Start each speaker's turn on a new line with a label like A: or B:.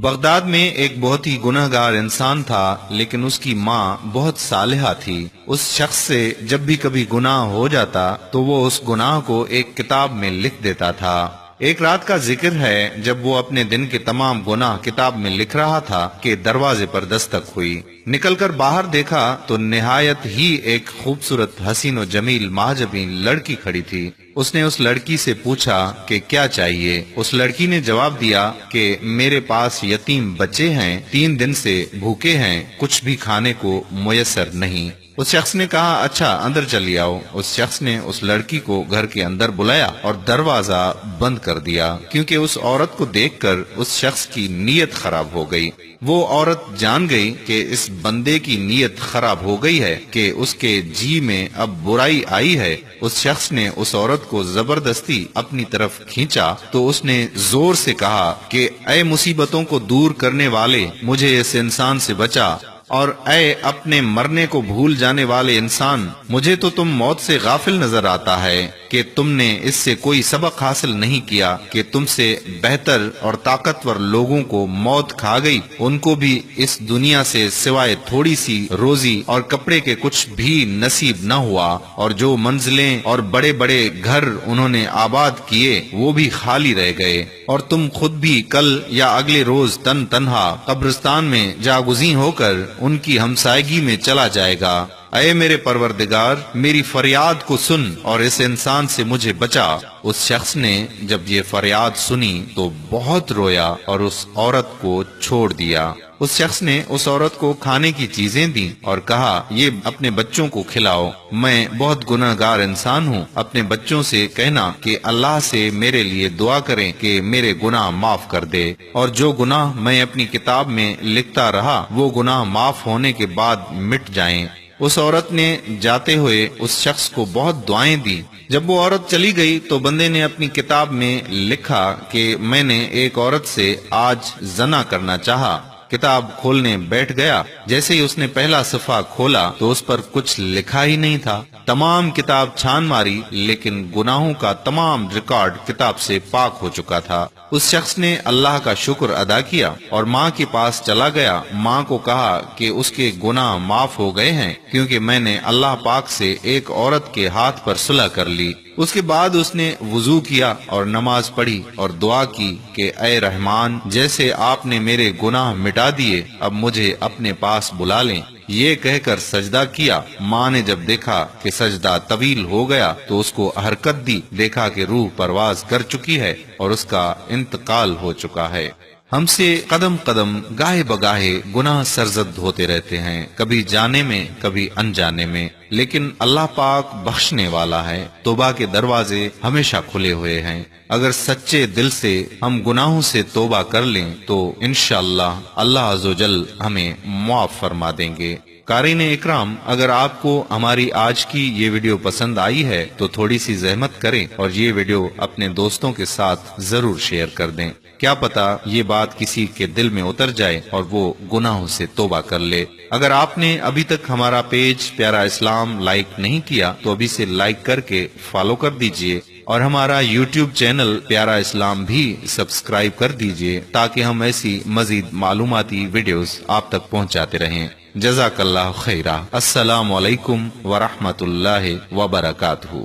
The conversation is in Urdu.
A: بغداد میں ایک بہت ہی گنہگار انسان تھا، لیکن اس کی ماں بہت صالحہ تھی۔ اس شخص سے جب بھی کبھی گناہ ہو جاتا تو وہ اس گناہ کو ایک کتاب میں لکھ دیتا تھا۔ ایک رات کا ذکر ہے جب وہ اپنے دن کے تمام گناہ کتاب میں لکھ رہا تھا کہ دروازے پر دستک ہوئی۔ نکل کر باہر دیکھا تو نہایت ہی ایک خوبصورت حسین و جمیل مہاجبین لڑکی کھڑی تھی۔ اس نے اس لڑکی سے پوچھا کہ کیا چاہیے۔ اس لڑکی نے جواب دیا کہ میرے پاس یتیم بچے ہیں، 3 دن سے بھوکے ہیں، کچھ بھی کھانے کو میسر نہیں۔ اس شخص نے کہا اچھا اندر چلی آؤ۔ اس شخص نے اس لڑکی کو گھر کے اندر بلایا اور دروازہ بند کر دیا، کیونکہ اس عورت کو دیکھ کر اس شخص کی نیت خراب ہو گئی۔ وہ عورت جان گئی کہ اس بندے کی نیت خراب ہو گئی ہے کہ اس کے جی میں اب برائی آئی ہے۔ اس شخص نے اس عورت کو زبردستی اپنی طرف کھینچا تو اس نے زور سے کہا کہ اے مصیبتوں کو دور کرنے والے، مجھے اس انسان سے بچا، اور اے اپنے مرنے کو بھول جانے والے انسان، مجھے تو تم موت سے غافل نظر آتا ہے کہ تم نے اس سے کوئی سبق حاصل نہیں کیا کہ تم سے بہتر اور طاقتور لوگوں کو موت کھا گئی، ان کو بھی اس دنیا سے سوائے تھوڑی سی روزی اور کپڑے کے کچھ بھی نصیب نہ ہوا، اور جو منزلیں اور بڑے بڑے گھر انہوں نے آباد کیے وہ بھی خالی رہ گئے، اور تم خود بھی کل یا اگلے روز تن تنہا قبرستان میں جاگزین ہو کر ان کی ہمسائیگی میں چلا جائے گا۔ اے میرے پروردگار، میری فریاد کو سن اور اس انسان سے مجھے بچا۔ اس شخص نے جب یہ فریاد سنی تو بہت رویا اور اس عورت کو چھوڑ دیا۔ اس شخص نے اس عورت کو کھانے کی چیزیں دیں اور کہا یہ اپنے بچوں کو کھلاؤ، میں بہت گنہگار انسان ہوں، اپنے بچوں سے کہنا کہ اللہ سے میرے لیے دعا کریں کہ میرے گناہ معاف کر دے، اور جو گناہ میں اپنی کتاب میں لکھتا رہا وہ گناہ معاف ہونے کے بعد مٹ جائیں۔ اس عورت نے جاتے ہوئے اس شخص کو بہت دعائیں دی۔ جب وہ عورت چلی گئی تو بندے نے اپنی کتاب میں لکھا کہ میں نے ایک عورت سے آج زنا کرنا چاہا۔ کتاب کھولنے بیٹھ گیا، جیسے ہی اس نے پہلا صفحہ کھولا تو اس پر کچھ لکھا ہی نہیں تھا۔ تمام کتاب چھان ماری، لیکن گناہوں کا تمام ریکارڈ کتاب سے پاک ہو چکا تھا۔ اس شخص نے اللہ کا شکر ادا کیا اور ماں کے پاس چلا گیا۔ ماں کو کہا کہ اس کے گناہ معاف ہو گئے ہیں، کیونکہ میں نے اللہ پاک سے ایک عورت کے ہاتھ پر صلح کر لی۔ اس کے بعد اس نے وضو کیا اور نماز پڑھی اور دعا کی کہ اے رحمان، جیسے آپ نے میرے گناہ مٹا دیے، اب مجھے اپنے پاس بلا لیں۔ یہ کہہ کر سجدہ کیا۔ ماں نے جب دیکھا کہ سجدہ طویل ہو گیا تو اس کو حرکت دی، دیکھا کہ روح پرواز کر چکی ہے اور اس کا انتقال ہو چکا ہے۔ ہم سے قدم قدم گاہے بگاہے گناہ سرزد ہوتے رہتے ہیں، کبھی جانے میں کبھی انجانے میں، لیکن اللہ پاک بخشنے والا ہے۔ توبہ کے دروازے ہمیشہ کھلے ہوئے ہیں۔ اگر سچے دل سے ہم گناہوں سے توبہ کر لیں تو انشاءاللہ اللہ عز و جل ہمیں معاف فرما دیں گے۔ قارئین اکرام، اگر آپ کو ہماری آج کی یہ ویڈیو پسند آئی ہے تو تھوڑی سی زحمت کریں اور یہ ویڈیو اپنے دوستوں کے ساتھ ضرور شیئر کر دیں۔ کیا پتا یہ بات کسی کے دل میں اتر جائے اور وہ گناہوں سے توبہ کر لے۔ اگر آپ نے ابھی تک ہمارا پیج پیارا اسلام لائک نہیں کیا تو ابھی سے لائک کر کے فالو کر دیجئے، اور ہمارا یوٹیوب چینل پیارا اسلام بھی سبسکرائب کر دیجئے تاکہ ہم ایسی مزید معلوماتی ویڈیوز آپ تک پہنچاتے رہیں۔ جزاک اللہ خیرہ۔ السلام علیکم ورحمۃ اللہ وبرکاتہ۔